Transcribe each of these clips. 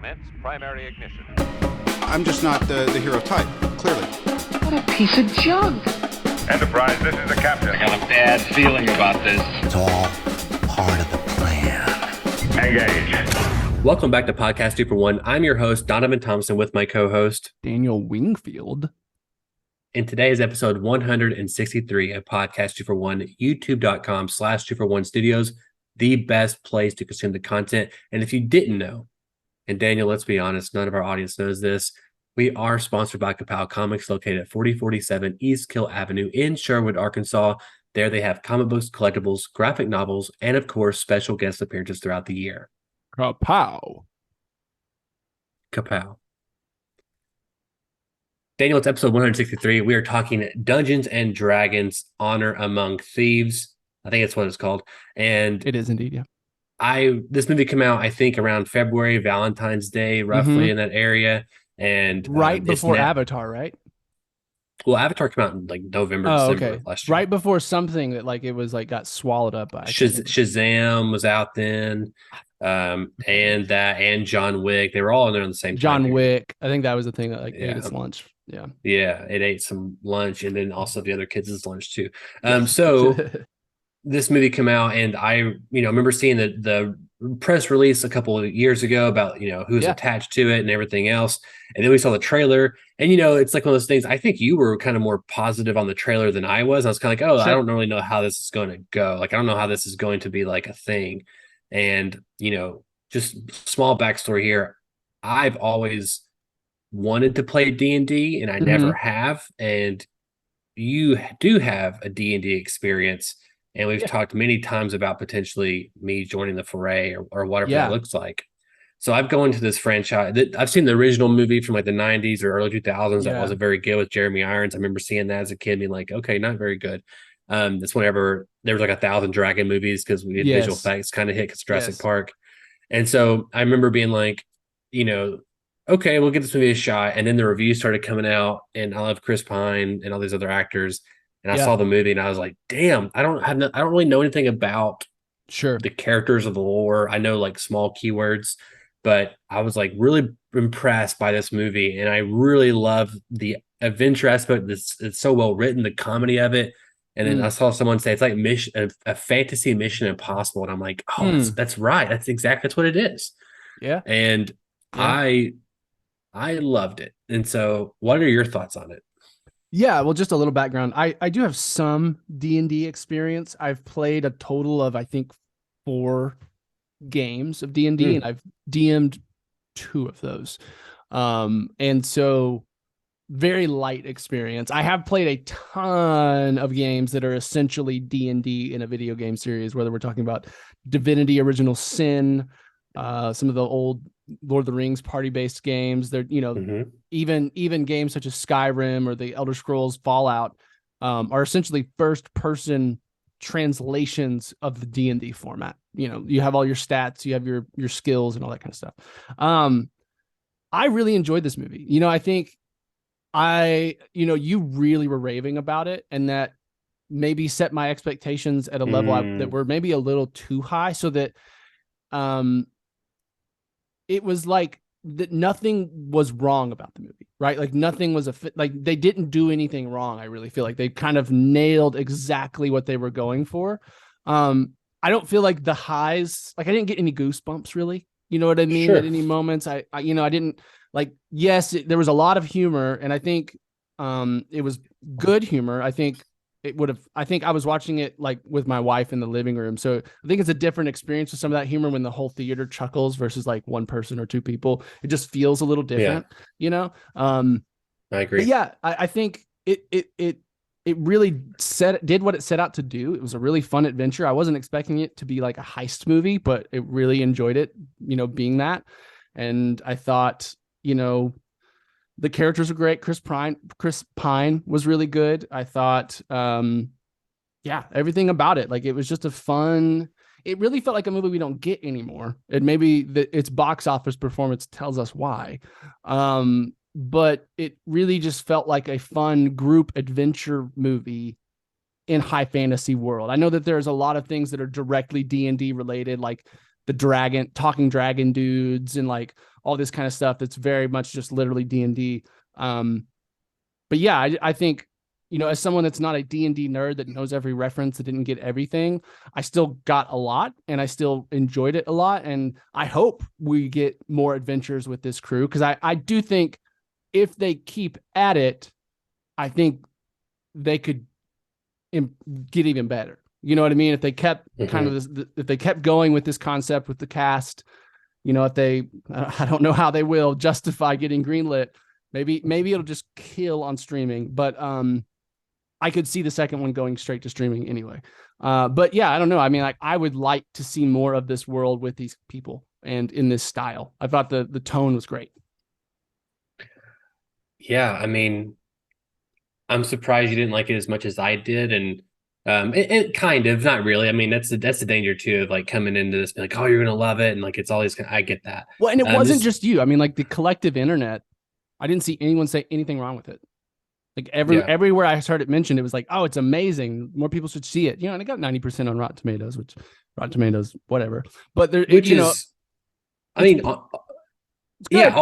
Commence primary ignition. I'm just not the hero type, clearly. What a piece of junk. Enterprise, this is the captain. I have a bad feeling about this. It's all part of the plan. Engage. Welcome back to Podcast 2 for 1. I'm your host, Donovan Thompson, with my co-host, Daniel Wingfield. And today is episode 163 of Podcast 2 for 1, youtube.com/2for1 studios, the best place to consume the content. And if you didn't know, and Daniel, let's be honest, none of our audience knows this, we are sponsored by Kapow Comics, located at 4047 East Kill Avenue in Sherwood, Arkansas. There they have comic books, collectibles, graphic novels, and of course, special guest appearances throughout the year. Kapow. Kapow. Daniel, it's episode 163. We are talking Dungeons and Dragons: Honor Among Thieves. I think that's what it's called. And It is indeed, yeah. This movie came out, I think, around February, Valentine's Day, roughly in that area. And right before Avatar, right? Well, Avatar came out in like November, December last year. Right before something that like it was like got swallowed up by Shazam was out then. And John Wick. They were all in there on the same time. John Wick. I think that was the thing that like ate its lunch. Yeah. Yeah, it ate some lunch and then also the other kids' lunch too. So this movie came out and I remember seeing the press release a couple of years ago about, who's attached to it and everything else. And then we saw the trailer and, it's like one of those things. I think you were kind of more positive on the trailer than I was. I was kind of like, I don't really know how this is going to go. Like, I don't know how this is going to be like a thing. And, just small backstory here. I've always wanted to play D&D and I never have. And you do have a D&D experience. And we've talked many times about potentially me joining the foray or whatever that looks like. So I've gone into this franchise. I've seen the original movie from like the 90s or early 2000s that wasn't very good with Jeremy Irons. I remember seeing that as a kid and being like, okay, not very good. That's whenever there was like 1,000 Dragon movies because we had visual effects kind of hit Jurassic Park. And so I remember being like, okay, we'll give this movie a shot. And then the reviews started coming out and I love Chris Pine and all these other actors. And I saw the movie and I was like, damn, I don't really know anything about the characters of the lore. I know like small keywords, but I was like really impressed by this movie. And I really love the adventure aspect. It's so well written, the comedy of it. And then I saw someone say it's like a fantasy Mission Impossible. And I'm like, that's right. That's what it is. Yeah. And I loved it. And so what are your thoughts on it? Yeah, well, just a little background. I do have some D&D experience. I've played a total of, I think, 4 games of D&D, and I've DM'd 2 of those. And so very light experience. I have played a ton of games that are essentially D&D in a video game series, whether we're talking about Divinity: Original Sin, some of the old Lord of the Rings party-based games. They're, even games such as Skyrim or the Elder Scrolls Fallout are essentially first-person translations of the D&D format. You have all your stats, you have your skills and all that kind of stuff. I really enjoyed this movie. I think you really were raving about it, and that maybe set my expectations at a level that were maybe a little too high, so that it was like that nothing was wrong about the movie, right? Like nothing was like they didn't do anything wrong. I really feel like they kind of nailed exactly what they were going for. I don't feel like the highs, like I didn't get any goosebumps really. You know what I mean? At any moments, I didn't like, there was a lot of humor, and I think it was good humor. I think I was watching it like with my wife in the living room. So I think it's a different experience with some of that humor when the whole theater chuckles versus like one person or 2 people. It just feels a little different, I agree. But yeah, I think it really did what it set out to do. It was a really fun adventure. I wasn't expecting it to be like a heist movie, but it really enjoyed it, being that. And I thought, the characters were great. Chris Pine was really good. I thought, everything about it. Like it was just it really felt like a movie we don't get anymore. And maybe its box office performance tells us why. But it really just felt like a fun group adventure movie in high fantasy world. I know that there's a lot of things that are directly D&D related, like the talking dragon dudes and like all this kind of stuff that's very much just literally D&D. But yeah, I think, as someone that's not a D&D nerd that knows every reference, that didn't get everything, I still got a lot and I still enjoyed it a lot. And I hope we get more adventures with this crew, because I do think if they keep at it, I think they could get even better. You know what I mean? If they kept kind of this, if they kept going with this concept with the cast, if they, I don't know how they will justify getting greenlit. Maybe it'll just kill on streaming, but I could see the second one going straight to streaming anyway. But yeah, I don't know. I mean, like, I would like to see more of this world with these people and in this style. I thought the tone was great. Yeah, I mean, I'm surprised you didn't like it as much as I did, and it kind of, not really. I mean, that's the danger too of like coming into this, like, oh, you're gonna love it, and like it's all these. I get that. Well, and it wasn't just you. I mean, like the collective internet. I didn't see anyone say anything wrong with it. Like everywhere I heard it mentioned, it was like, oh, it's amazing. More people should see it. And it got 90% on Rotten Tomatoes, which Rotten Tomatoes, whatever. But there, I mean, yeah.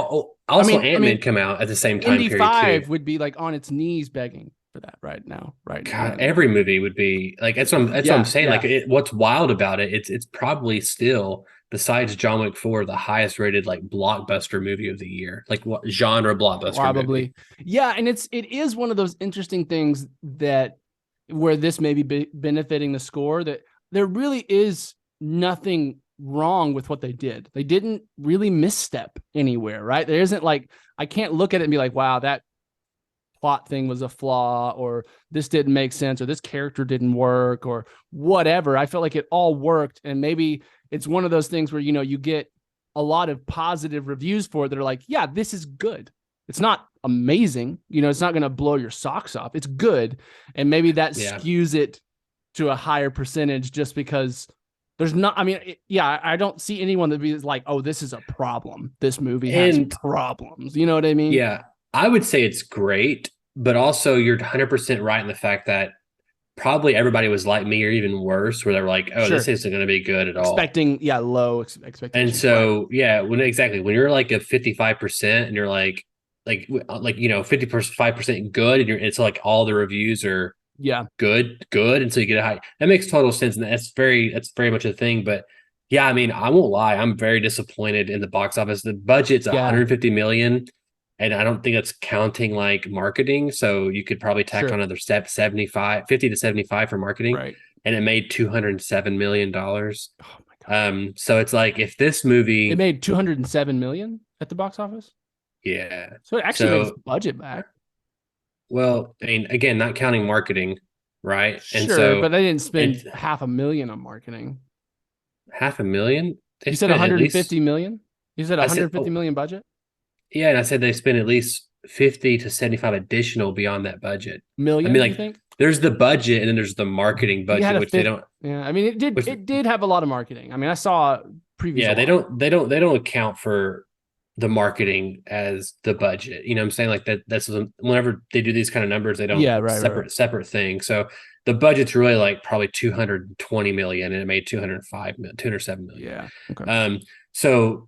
Also, Ant-Man come out at the same time Indy period 5 too. would be like on its knees begging for that right now. Right. God, every movie would be like, that's what I'm saying. Yeah. Like, what's wild about it? It's probably still, besides John Wick 4, the highest rated like blockbuster movie of the year, like what genre blockbuster probably movie. Yeah, and it is one of those interesting things that where this may be benefiting the score, that there really is nothing wrong with what they did. They didn't really misstep anywhere, right? There isn't like, I can't look at it and be like, wow, that plot thing was a flaw, or this didn't make sense, or this character didn't work, or whatever. I felt like it all worked. And maybe it's one of those things where, you get a lot of positive reviews for it that are like, yeah, this is good. It's not amazing. It's not going to blow your socks off. It's good. And maybe that skews it to a higher percentage just because there's not, I don't see anyone that be like, oh, this is a problem. This movie has problems. You know what I mean? Yeah, I would say it's great, but also you're 100% right in the fact that probably everybody was like me, or even worse, where they were like, oh, this isn't going to be good at all. Expecting, low expectations. And so, when you're like a 55% and you're like 55% good, and it's like all the reviews are good, and so you get a high. That makes total sense, and that's very much a thing. But yeah, I mean, I won't lie, I'm very disappointed in the box office. The budget's 150 million. And I don't think that's counting like marketing. So you could probably tack on another step, 50 to 75 for marketing. Right. And it made $207 million. Oh my God. So it's like, if this movie, it made 207 million at the box office. Yeah. So it actually made its budget back. Well, I mean, again, not counting marketing, right? And so, but they didn't spend $500,000 on marketing. $500,000? You said 150 million? You said 150 million budget? Yeah, and I said they spent at least 50 to 75 additional beyond that budget. Million, I mean, like, you think? There's the budget, and then there's the marketing budget, which they don't. Yeah, I mean, it did have a lot of marketing. I mean, I saw previous. Yeah, they don't account for the marketing as the budget. You know what I'm saying? Like that's whenever they do these kind of numbers, they don't separate thing. So the budget's really like probably 220 million, and it made 207 million. Yeah. Okay. So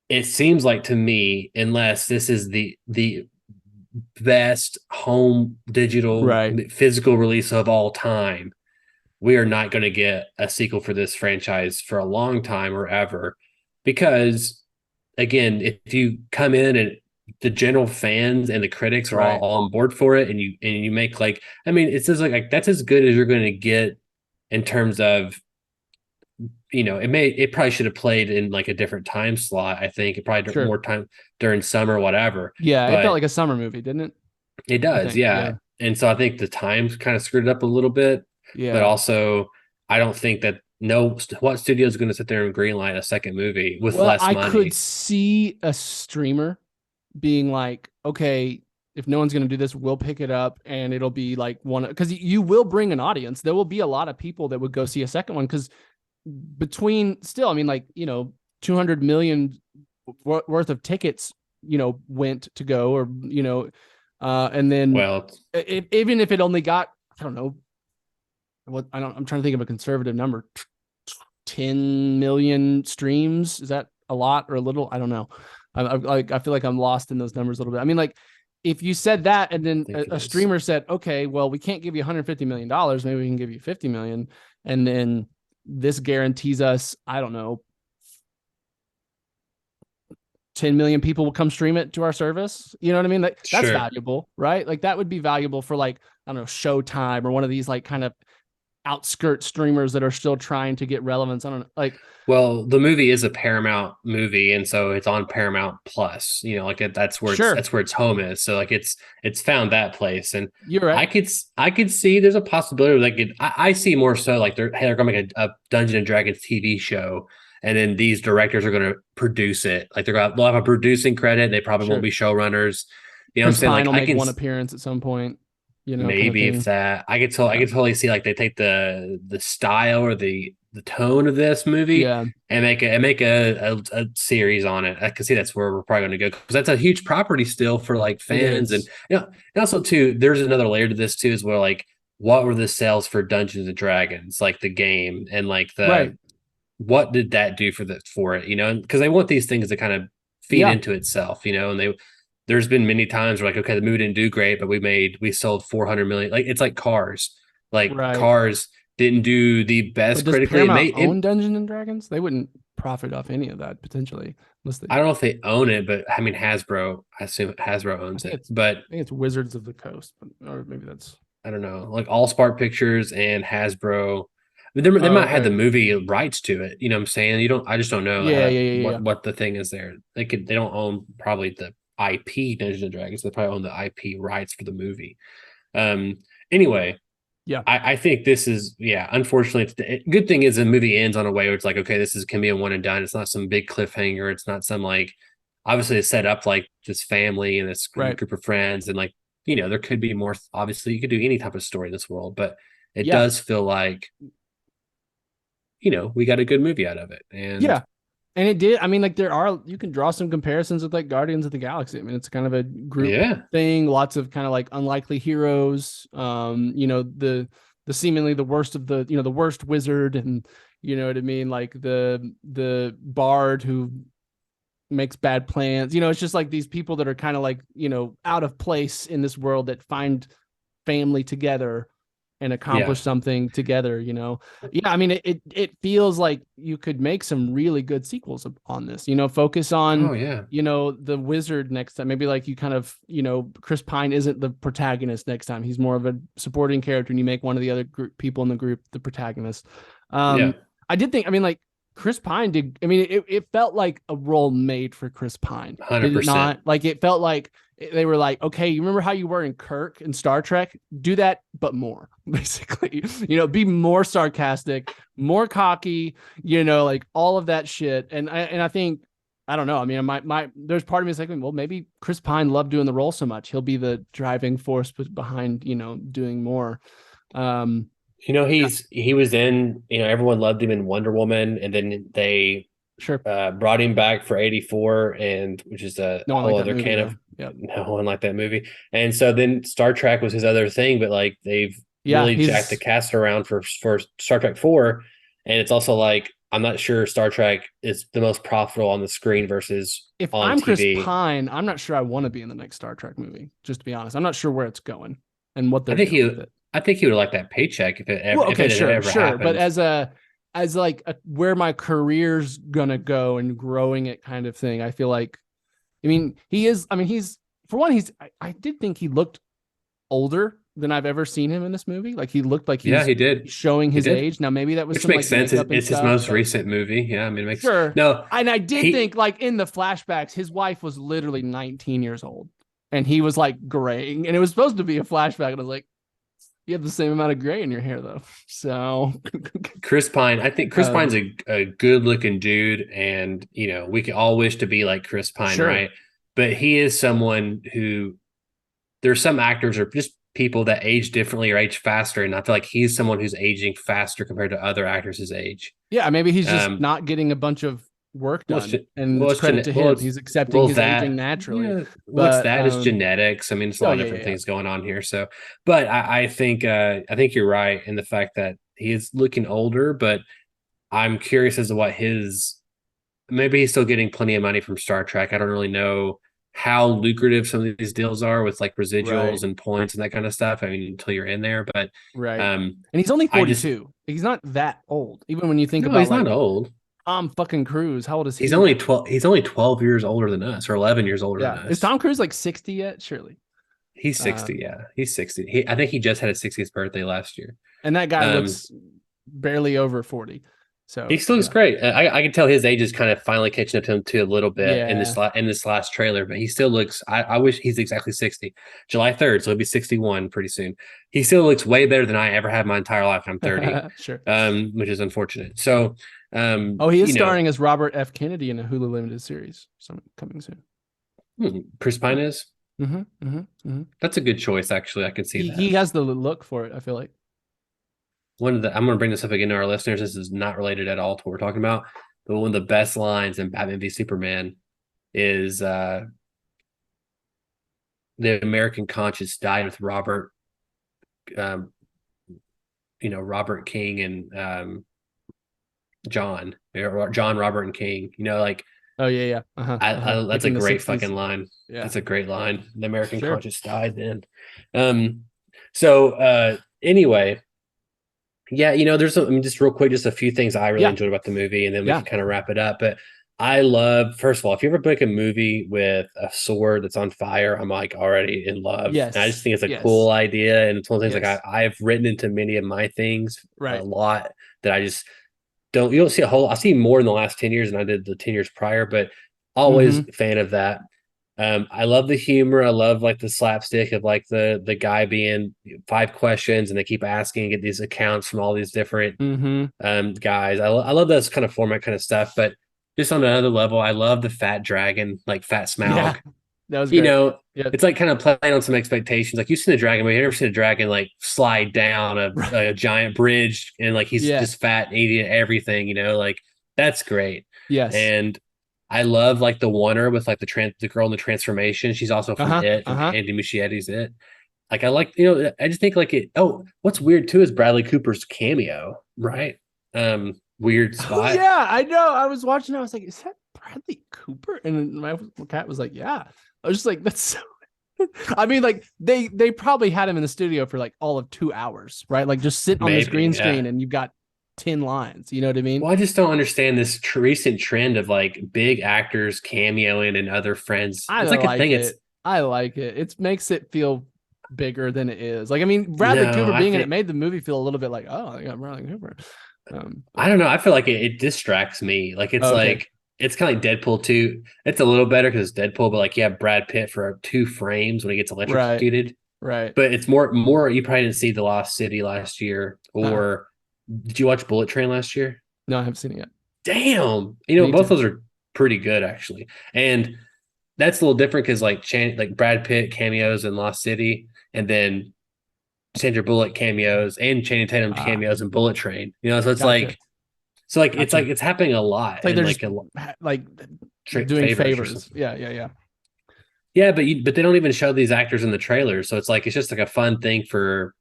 it seems like to me, unless this is the best home digital physical release of all time, we are not going to get a sequel for this franchise for a long time or ever. Because again, if you come in and the general fans and the critics are all on board for it, and you make like, I mean, it says like that's as good as you're going to get in terms of, it probably should have played in like a different time slot. I think it probably took more time during summer, whatever. Yeah, it felt like a summer movie, didn't it? It does, yeah. And so I think the times kind of screwed it up a little bit. Yeah. But also, I don't think that what studio is going to sit there and greenlight a second movie with less money? I could see a streamer being like, okay, if no one's going to do this, we'll pick it up, and it'll be like because you will bring an audience. There will be a lot of people that would go see a second one, because between 200 million worth of tickets, went to go, or, and then, even if it only got, I don't know, I'm trying to think of a conservative number, 10 million streams. Is that a lot or a little? I don't know. I feel like I'm lost in those numbers a little bit. I mean, like if you said that and then a streamer said, okay, well, we can't give you $150 million. Maybe we can give you 50 million. And then this guarantees us, I don't know, 10 million people will come stream it to our service. You know what I mean? Like that's valuable, right? Like that would be valuable for like, I don't know, Showtime or one of these like kind of outskirt streamers that are still trying to get relevance. I don't know. Like, well, the movie is a Paramount movie, and so it's on Paramount Plus. You know, like that's where its home is. So like it's found that place, and you're right. I could see there's a possibility like I see more so like they're gonna make a Dungeons and Dragons TV show, and then these directors are gonna produce it. Like they'll have a producing credit. They probably won't be showrunners. You know what I'm saying? Pine Like will make one appearance at some point. You know, maybe kind of if that I could totally see like they take the style or the tone of this movie and make a series on it. I can see that's where we're probably going to go because that's a huge property still for like fans. And you know, and also too, there's another layer to this too, as well. Like, what were the sales for Dungeons and Dragons, like the game, and like what did that do for it? You know, because they want these things to kind of feed into itself. You know, and there's been many times where like, okay, the movie didn't do great, but we sold 400 million. Like it's like Cars, Cars didn't do the best critically. Paramount own Dungeons and Dragons? They wouldn't profit off any of that potentially. I don't know if they own it, but I mean Hasbro. I assume Hasbro owns it. But I think it's Wizards of the Coast, or maybe that's I don't know, like Allspark Pictures and Hasbro. They might have the movie rights to it. You know what I'm saying? I just don't know. What the thing is there. They don't own probably the IP Dungeons and Dragons. They probably own the IP rights for the movie. Anyway, I think this is unfortunately, good thing is the movie ends on a way where it's like, okay, can be a one and done. It's not some big cliffhanger. It's not some like obviously it's set up like this family and this group of friends and like, you know, there could be more. Obviously, you could do any type of story in this world, but it does feel like, you know, we got a good movie out of it. And it did. I mean, like you can draw some comparisons with like Guardians of the Galaxy. I mean, it's kind of a group thing. Lots of kind of like unlikely heroes. You know, the seemingly the worst of the, you know, the worst wizard, and you know what I mean, like the bard who makes bad plans. You know, it's just like these people that are kind of like, you know, out of place in this world that find family together and accomplish something together, you know? Yeah. I mean, it feels like you could make some really good sequels on this, you know, focus on, you know, the wizard next time. Maybe like you kind of, you know, Chris Pine isn't the protagonist next time. He's more of a supporting character, and you make one of the other people in the group the protagonist. I did think, I mean, like Chris Pine did. I mean, it felt like a role made for Chris Pine. 100%. Did it not? Like it felt like they were like, okay, you remember how you were in Kirk and Star Trek? Do that, but more, basically. You know, be more sarcastic, more cocky. You know, like all of that shit. And I think, I don't know. I mean, there's part of me is like, well, maybe Chris Pine loved doing the role so much, he'll be the driving force behind, you know, doing more. You know, he was in, you know, everyone loved him in Wonder Woman, and then they brought him back for 84, and which is a whole other can of no one liked that movie. And so then Star Trek was his other thing, but like they've really jacked the cast around for Star Trek 4, and it's also like I'm not sure Star Trek is the most profitable on the screen versus if on I'm TV. Chris Pine, I'm not sure I want to be in the next Star Trek movie. Just to be honest, I'm not sure where it's going and what they're doing with it. I think he would like that paycheck if it ever, ever happened. But as where my career's gonna go and growing it kind of thing, I feel like, I mean, he's for one, I did think he looked older than I've ever seen him in this movie. Like he looked like he did showing his age. Now maybe that was which makes sense. It's his most recent movie. Yeah, I mean, it makes no. And I did think like in the flashbacks, his wife was literally 19 years old, and he was like graying, and it was supposed to be a flashback. And I was like, you have the same amount of gray in your hair, though. So Chris Pine, I think Chris Pine's a good-looking dude, and you know we can all wish to be like Chris Pine, right? But he is someone who there's some actors or just people that age differently or age faster, and I feel like he's someone who's aging faster compared to other actors his age. Yeah, maybe he's just not getting a bunch of work done, and it's credit to him. He's accepting his aging naturally. Yeah, what's that is genetics. I mean, it's a lot of different things going on here. So, but I think you're right in the fact that he is looking older, but I'm curious as to what his maybe he's still getting plenty of money from Star Trek. I don't really know how lucrative some of these deals are with like Right. residuals and points and that kind of stuff. I mean, until you're in there, but Right. um, And he's only I just 42. He's not that old. Even when you think no, about he's not like old. Tom fucking Cruise, how old is He's he only now? 12. He's only 12 years older than us, or 11 years older than Yeah. Is us. Tom Cruise like 60 yet? Surely. He's 60. Yeah, he's 60. I think he just had his 60th birthday last year. And that guy Um, looks barely over 40. he So still looks yeah. great. I can tell his age is kind of finally catching up to him too a little bit in Yeah. this last trailer, but he still looks. I wish he's exactly 60. July 3rd, so he'll be 61 pretty soon. He still looks way better than I ever have my entire life. I'm 30, Sure. which is unfortunate. So, Oh, he is you know, starring as Robert F. Kennedy in a Hulu limited series. Some coming soon. Chris Pine is. That's a good choice, actually. I can see that. He has the look for it, I feel like. I'm going to bring this up again to our listeners. This is not related at all to what we're talking about, but one of the best lines in Batman v Superman is the American conscience died with Robert, um, Robert King and John, Robert, and King. Like Oh yeah, yeah. that's Like a in the great 60s. fucking line. Yeah. That's a great line. The American Sure. conscience died then. Anyway. Yeah, there's just real quick, just a few things I really Yeah. enjoyed about the movie, and then we Yeah. can kind of wrap it up. But I love, first of all, if you ever book a movie with a sword that's on fire, I'm like already in love. Yes. And I just think it's a Yes. cool idea, and it's one of the things Yes. like I've written into many of my things Right. a lot that I just you don't see a whole. I see more in the last 10 years than I did the 10 years prior, but always Mm-hmm. fan of that. I love the humor. I love like the slapstick of like the guy being 5 questions and they keep asking and get these accounts from all these different guys. I love those kind of format kind of stuff. But just on another level, I love the fat dragon, like Fat Smaug. Yeah. That was great. Yeah. It's like kind of playing on some expectations. Like you've seen a dragon, but you've never seen a dragon like slide down a giant bridge and like he's Yeah. just fat and eating everything, like that's great. Yes. And I love like the oneer with like the girl in the transformation. She's also from It, from Andy Muschietti's It. Like I like, I just think like it. Oh, what's weird too is Bradley Cooper's cameo, right? Weird spot. Oh, yeah, I know. I was watching. I was like, "Is that Bradley Cooper?" And my cat was like, "Yeah." I was just like, "That's so." I mean, like they probably had him in the studio for like all of 2 hours, right? Like just sit on this green screen and you've got 10 lines. You know what I mean? Well, I just don't understand this recent trend of like big actors cameoing and other friends. I It's like like a thing. it. I like it. It makes it feel bigger than it is. Like, I mean, Bradley Cooper being in it made the movie feel a little bit like, oh, I got Bradley Cooper. I don't know. I feel like it distracts me. Like it's like it's kind of like Deadpool 2. It's a little better because it's Deadpool, but like you have Brad Pitt for 2 frames when he gets electrocuted. Right. But it's more. You probably didn't see The Lost City last year, or did you watch Bullet Train last year? No, I haven't seen it yet. Damn, both those are pretty good actually, and that's a little different because like Brad Pitt cameos in Lost City, and then Sandra Bullock cameos and Channing Tatum cameos in Bullet Train. So it's Gotcha. it's happening a lot. It's like they're just doing favors. Yeah. Yeah, but they don't even show these actors in the trailers, so it's just like a fun thing for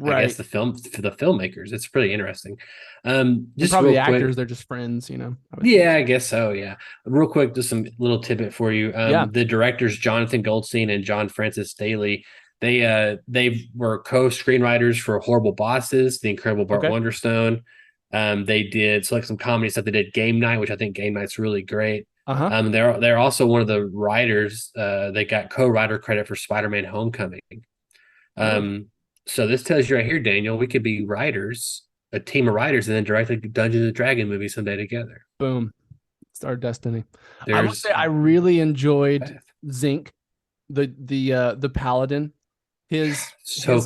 I guess for the filmmakers. It's pretty interesting. Just probably the quick, actors, they're just friends, I guess so. Yeah, real quick, just some little tidbit for you. Yeah. The directors Jonathan Goldstein and John Francis Daly, they were co-screenwriters for Horrible Bosses, The Incredible Bart Wonderstone. They did some comedy stuff. They did Game Night, which I think Game Night's really great. They're also one of the writers. They got co-writer credit for Spider-Man: Homecoming. So this tells you right here, Daniel, we could be writers, a team of writers, and then direct a Dungeons and Dragons movie someday together. Boom. It's our destiny. I will say I really enjoyed Zinc, the paladin. His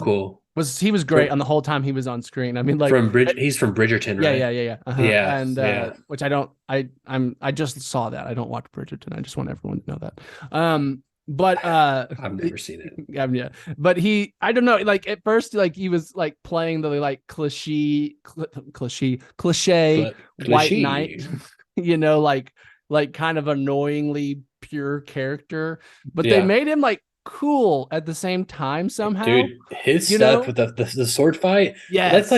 cool. He was great on the whole time he was on screen. I mean, like he's from Bridgerton, right? Yeah. And which I just saw that. I don't watch Bridgerton. I just want everyone to know that. But I've never seen it. Yeah. But I don't know, like at first, like he was like playing the like cliche white knight, like kind of annoyingly pure character. But they made him like cool at the same time somehow. Dude, his You stuff know? with the sword fight, Yes.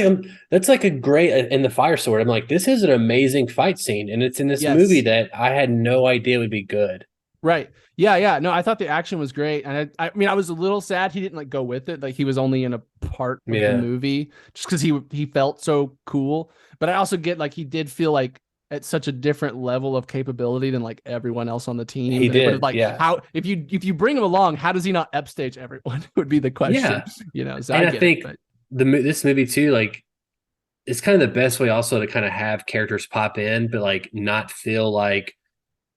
that's like a great in the fire sword. I'm like, this is an amazing fight scene, and it's in this movie Yes. that I had no idea would be good. Right. Yeah, yeah. No, I thought the action was great. And I mean, I was a little sad he didn't like go with it. Like he was only in a part of the Yeah, movie just because he felt so cool. But I also get like he did feel like at such a different level of capability than like everyone else on the team he that it would have did. like Yeah, how if you bring him along, how does he not upstage everyone would be the question, yeah, So and I I get it. think But this movie too, like, it's kind of the best way also to kind of have characters pop in, but like not feel like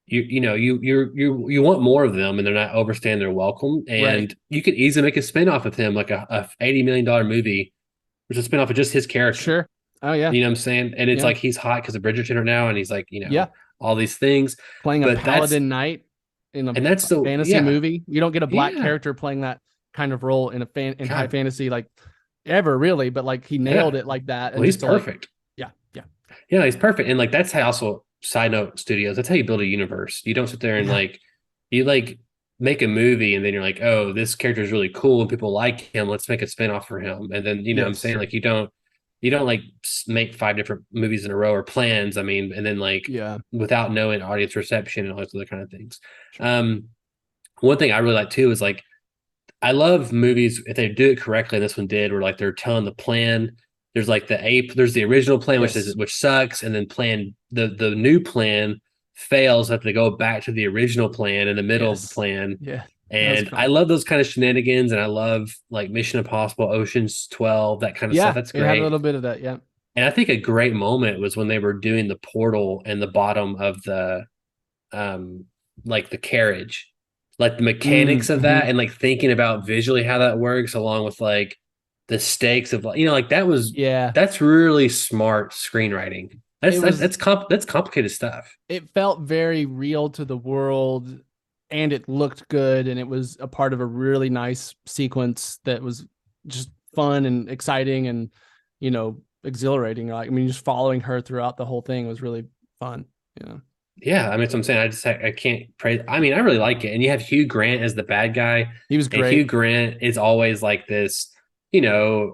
you want more of them and they're not overstaying their welcome. right. And you could easily make a spinoff of him, like a $80 million movie, which is a spinoff of just his character. Sure. Oh yeah. You know what I'm saying? And it's Yeah. like he's hot because of Bridgerton right now, and he's like, Yeah. all these things. Playing a But paladin knight in a that's the fantasy yeah, movie. You don't get a black yeah, character playing that kind of role in high God, fantasy like ever really, but like he nailed yeah. it like that. Well, And he's just to like, perfect. yeah, yeah, Yeah, he's perfect. And like that's how also side note studios, that's how you build a universe. You don't sit there and yeah, like you like make a movie and then you're like, oh, this character is really cool and people like him. Let's make a spinoff for him. And then what I'm saying, yes, like you don't like make 5 different movies in a row or plans. I mean, and then like yeah, without knowing audience reception and all those other kind of things. sure. One thing I really like too is like I love movies if they do it correctly. And this one did, where like they're telling the plan. There's like there's the original plan, Yes, which sucks, and then the new plan fails. Have to go back to the original plan in the middle of the yes, plan. yeah. That was And I fun. love those kind of shenanigans, and I love like Mission Impossible, Ocean's 12, that kind of stuff. Yeah, That's it had a great. little bit of that. Yeah, And I think a great moment was when they were doing the portal in the bottom of the um like the carriage, like the mechanics of mm-hmm. that, and like thinking about visually how that works along with like the stakes of like like Yeah. that's really smart screenwriting. It was. That's complicated stuff. It felt very real to the world, and it looked good, and it was a part of a really nice sequence that was just fun and exciting and exhilarating. Like I mean, just following her throughout the whole thing was really fun. Yeah, I mean, that's what I'm saying. I can't praise. I mean, I really like it, and you have Hugh Grant as the bad guy, He was and Hugh great. Grant is always like this, you know,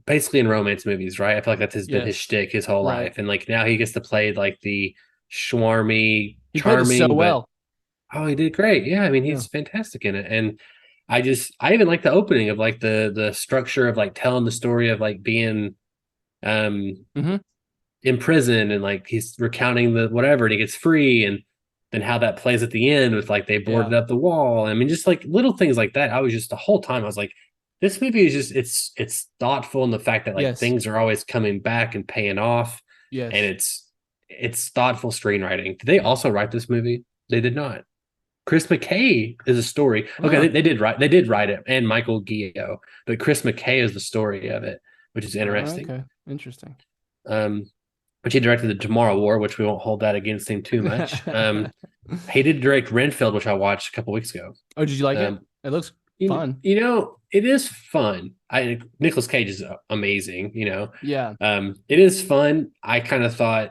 basically in romance movies, right? I feel like that's been his Yes. shtick his whole Right. life, and like now he gets to play like the schwarmy, He played it so charming, but well. oh, he did great. Yeah, I mean, Yeah. he's fantastic in it, and I even like the opening of like the structure of like telling the story of like being um Hmm. in prison and like he's recounting the whatever and he gets free, and then how that plays at the end with like they Yeah. boarded up the wall. I mean, just like little things like that. I was just the whole time I was like, this movie is just it's thoughtful in the fact that like Yes. things are always coming back and paying off, and Yes. it's thoughtful screenwriting. Did they also write this movie? They did not. Chris McKay is a story. Okay, Oh. they did write it, and Michael Gio, but Chris McKay is the story of it, which is interesting. Okay. Interesting. Um, which he directed the Tomorrow War, which we won't hold that against him too much. He did direct Renfield, which I watched a couple weeks ago. Oh, did you like it? Um, It looks fun. it is fun. Nicolas Cage is amazing. Yeah. It is fun. I kind of thought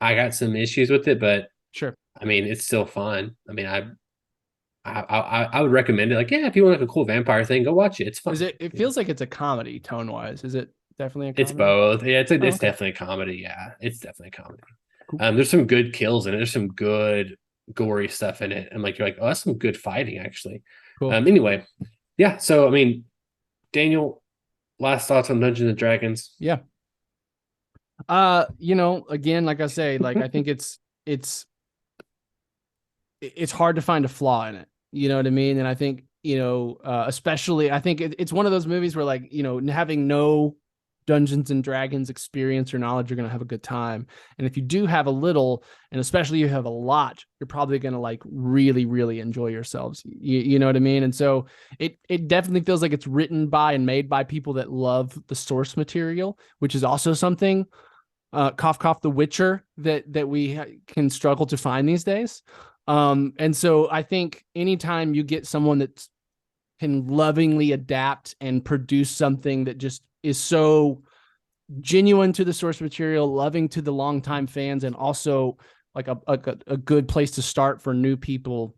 I got some issues with it, but Sure. I mean, it's still fun. I mean, I would recommend it. Like, yeah, if you want like a cool vampire thing, go watch it. It's fun. Is it? It feels like it's a comedy tone wise. Is it definitely a It's comedy? both. Yeah, Oh, it's okay. definitely a comedy. Yeah, it's definitely a comedy. Cool. There's some good kills in it. There's some good gory stuff in it. And like you're like, oh, that's some good fighting actually. Cool. Anyway, yeah. So I mean, Daniel, last thoughts on Dungeons and Dragons? Yeah. Again, like I say, like I think it's hard to find a flaw in it. You know what I mean? And I think, especially I think it's one of those movies where like, having no Dungeons and Dragons experience or knowledge, you're going to have a good time. And if you do have a little, and especially you have a lot, you're probably going to like really, really enjoy yourselves. You know what I mean? And so it definitely feels like it's written by and made by people that love the source material, which is also something, cough, cough, The Witcher that we can struggle to find these days. And so I think anytime you get someone that can lovingly adapt and produce something that just is so genuine to the source material, loving to the longtime fans, and also like a good place to start for new people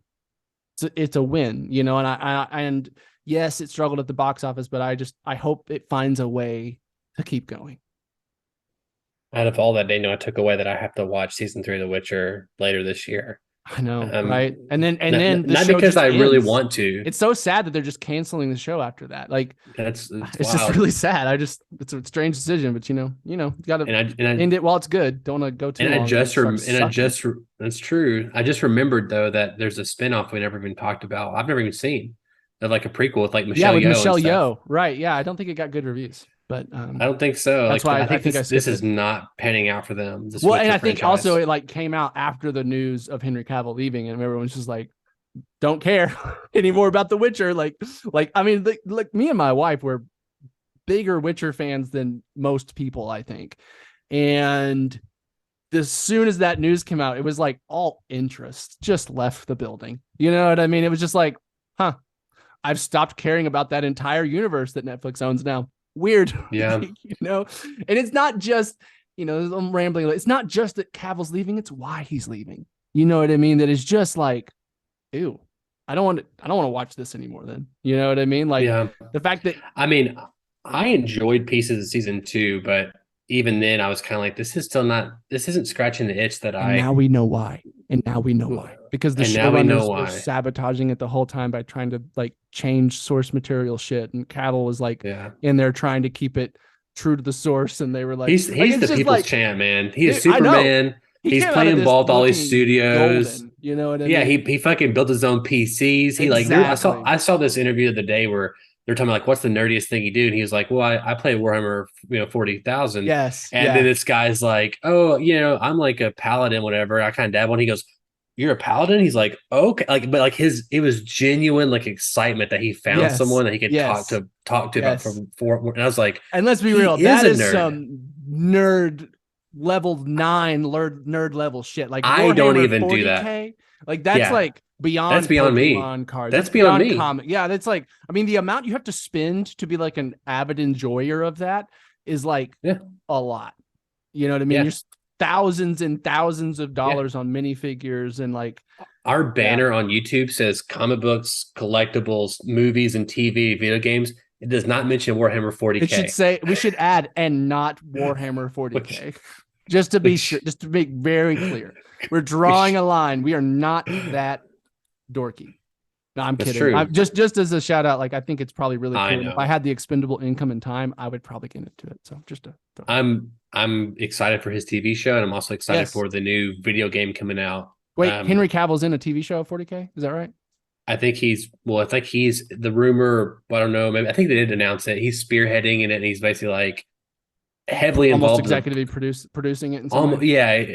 it's a win, you know. And and yes, it struggled at the box office, but I hope it finds a way to keep going. Out of all that, Daniel, I took away that I have to watch season 3 of The Witcher later this year. I know, right? And then the not show because just I really ends. want to. It's so sad that they're just canceling the show after that. Like It's it's just really sad. It's a strange decision, but you got to end it while it's good. Don't want to go too long. That's true. I just remembered though that there's a spinoff we never even talked about. I've never even seen. Of like a prequel with like Michelle Yeoh. Yeah, with Michelle Yeoh. Right. Yeah, I don't think it got good reviews. But I don't think so. That's like, why I think this is not panning out for them. Well, and I think also it like came out after the news of Henry Cavill leaving, and everyone's just like, don't care anymore about The Witcher. Like I mean, like me and my wife were bigger Witcher fans than most people, I think. And as soon as that news came out, it was like all interest just left the building. You know what I mean? It was just like, I've stopped caring about that entire universe that Netflix owns now. Weird. Yeah. You know, and it's not just, I'm rambling. It's not just that Cavill's leaving. It's why he's leaving. You know what I mean? That is just like, ew, I don't want to watch this anymore then. You know what I mean? Like the fact that, I mean, I enjoyed pieces of season 2, but even then I was kind of like, this isn't scratching the itch that now we know why. And now we know why. Because the showrunners were sabotaging it the whole time by trying to like change source material shit. And Cavill was like in there trying to keep it true to the source. And they were like, he's the people's champ, man. He's Superman. He's playing ball with all these studios. Golden, you know what I mean? Yeah, he fucking built his own PCs. He I saw this interview of the day where they're talking about like, what's the nerdiest thing you do? And he was like, well, I play Warhammer, 40,000. Yes. And then this guy's like, oh, I'm like a paladin, whatever. I kind of dabble. And he goes, you're a paladin? He's like, okay. Like, but like it was genuine like excitement that he found someone that he could talk to about and I was like, and let's be real, that is some nerd level 9 nerd level shit. Like I don't even 40K, do that. Like that's like beyond. That's beyond Pokemon me. Cards. That's beyond me. Comic. Yeah, that's like. I mean, the amount you have to spend to be like an avid enjoyer of that is like a lot. You know what I mean? Yeah. You're thousands and thousands of dollars on minifigures and like. Our banner on YouTube says comic books, collectibles, movies, and TV, video games. It does not mention Warhammer 40K. It should say we should add and not Warhammer 40K. Just to be sure, just to make very clear. We're drawing a line. We are not that dorky. No, I'm kidding. True. I'm just as a shout out, like I think it's probably really cool. If I had the expendable income and time, I would probably get into it. So just I'm excited for his TV show, and I'm also excited for the new video game coming out. Wait, Henry Cavill's in a TV show of 40K? Is that right? I think he's the rumor, I don't know, maybe I think they did announce it. He's spearheading in it, and he's basically like heavily involved, executively producing it.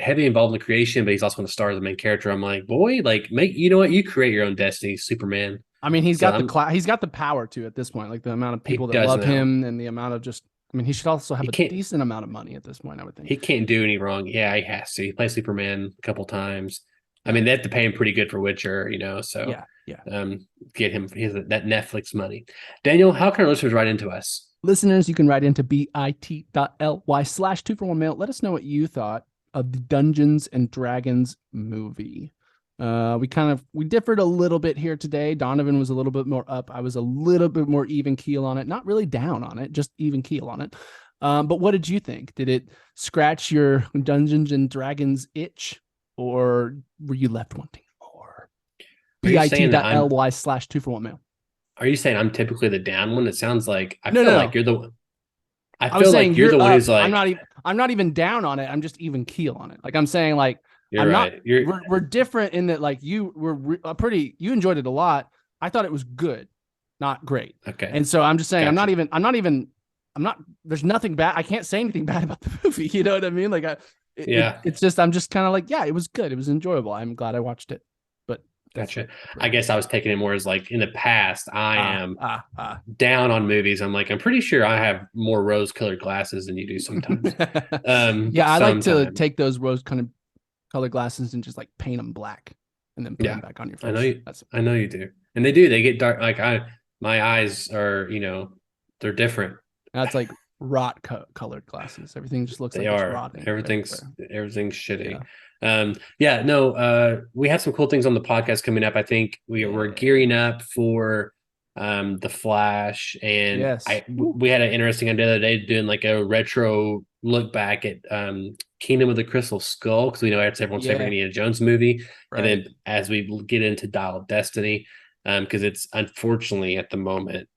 Heavily involved in the creation, but he's also going to star as the main character. I'm like, boy, like you know what? You create your own destiny, Superman. I mean, he's got the power to at this point, like the amount of people that love him and the amount of just. I mean, he should also have a decent amount of money at this point, I would think. He can't do any wrong. Yeah, he has to. He plays Superman a couple times. I mean, they have to pay him pretty good for Witcher, So get him that Netflix money. Daniel, how can our listeners write into us? Listeners, you can write into bit.ly/2for1mail. Let us know what you thought of the Dungeons and Dragons movie. We differed a little bit here today. Donovan was a little bit more up. I was a little bit more even keel on it. Not really down on it, just even keel on it. But what did you think? Did it scratch your Dungeons and Dragons itch, or were you left wanting more? bit.ly/2for1mail. Are you saying I'm typically the down one? It sounds like I feel like you're the one. I feel was like saying you're the one up. who's like I'm not even down on it. I'm just even keel on it. Like I'm saying, like you're right. We're different in that. Like you were you enjoyed it a lot. I thought it was good, not great. Okay. And so I'm just saying gotcha. There's nothing bad. I can't say anything bad about the movie. You know what I mean? Like it's just I'm just kind of like, yeah, it was good. It was enjoyable. I'm glad I watched it. Gotcha. I guess I was taking it more as like in the past, I am down on movies. I'm like, I'm pretty sure I have more rose-colored glasses than you do sometimes. I like to take those rose-colored glasses and just like paint them black and then put them back on your face. I know you do, and they do. They get dark. Like my eyes are, they're different. That's like colored glasses. Everything just looks They like it's are. rotting. Everything's everywhere. shitty. Yeah. We have some cool things on the podcast coming up. I think we're gearing up for the Flash, and Yes. we had an interesting idea the other day doing like a retro look back at Kingdom of the Crystal Skull, because we know it's everyone's favorite Indiana Jones movie. Right. And then as we get into Dial of Destiny, because it's unfortunately at the moment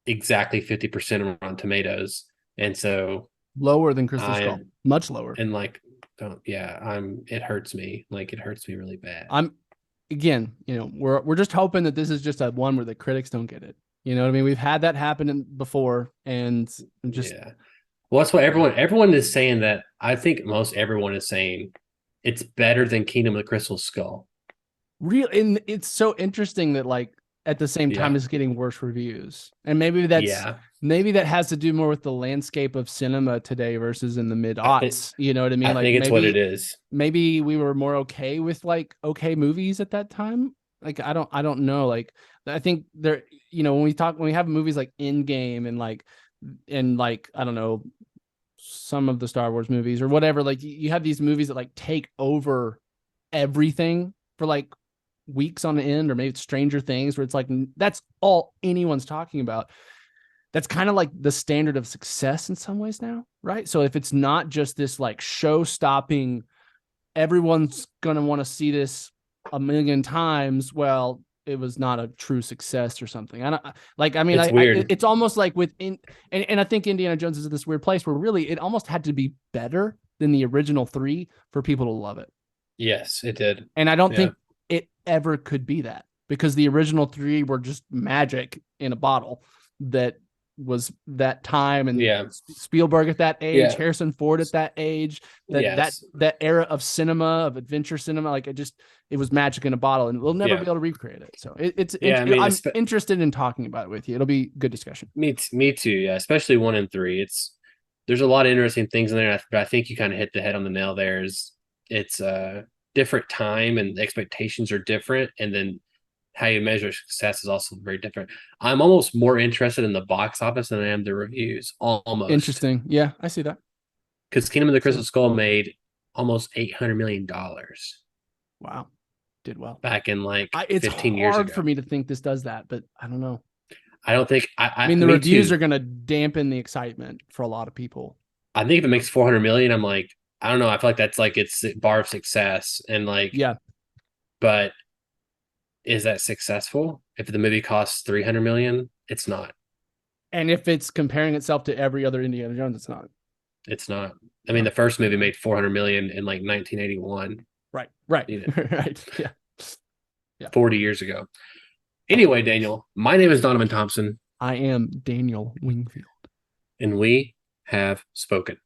exactly 50% on Rotten Tomatoes. And so Lower than Crystal Skull. Much lower. And like, it hurts me. Like, it hurts me really bad. Again, we're just hoping that this is just a one where the critics don't get it. You know what I mean? We've had that happen before, and just Well, that's what everyone is saying. That I think most everyone is saying it's better than Kingdom of the Crystal Skull. real. And it's so interesting that like at the same time it's getting worse reviews, and maybe that has to do more with the landscape of cinema today versus in the mid-aughts. You know what I mean? I think it's what it is. Maybe we were more okay with like okay movies at that time. Like I don't know. Like I think there, when we have movies like Endgame and like I don't know, some of the Star Wars movies or whatever, like you have these movies that like take over everything for like weeks on end, or maybe it's Stranger Things, where it's like that's all anyone's talking about. That's kind of like the standard of success in some ways now, right? So if it's not just this like show-stopping, everyone's gonna want to see this a million times, well, it was not a true success or something. It's weird. It's almost like and I think Indiana Jones is in this weird place where really it almost had to be better than the original 3 for people to love it. Yes, it did. And I don't think it ever could be that, because the original 3 were just magic in a bottle that was that time, and Spielberg at that age, Harrison Ford at that age, that era of cinema, of adventure cinema, like it was magic in a bottle, and we'll never be able to recreate it. So I'm interested in talking about it with you. It'll be good discussion. Me too. Yeah, especially 1 and 3. There's a lot of interesting things in there, but I think you kind of hit the head on the nail. It's a different time, and expectations are different, and then how you measure success is also very different. I'm almost more interested in the box office than I am the reviews. Almost. Interesting. Yeah, I see that. Because Kingdom of the Crystal Skull made almost $800 million. Wow. Did well. Back in 15 years ago. It's hard for me to think this does that, but I don't know. I don't think... I mean, the reviews are going to dampen the excitement for a lot of people. I think if it makes $400 million, I'm like, I don't know. I feel like that's like its bar of success. And like... Yeah. But... is that successful? If the movie costs $300 million, it's not. And if it's comparing itself to every other Indiana Jones, it's not. It's not. I mean, the first movie made $400 million in like 1981. Right. Right. Yeah. 40 years ago. Anyway, Daniel, my name is Donovan Thompson. I am Daniel Wingfield. And we have spoken.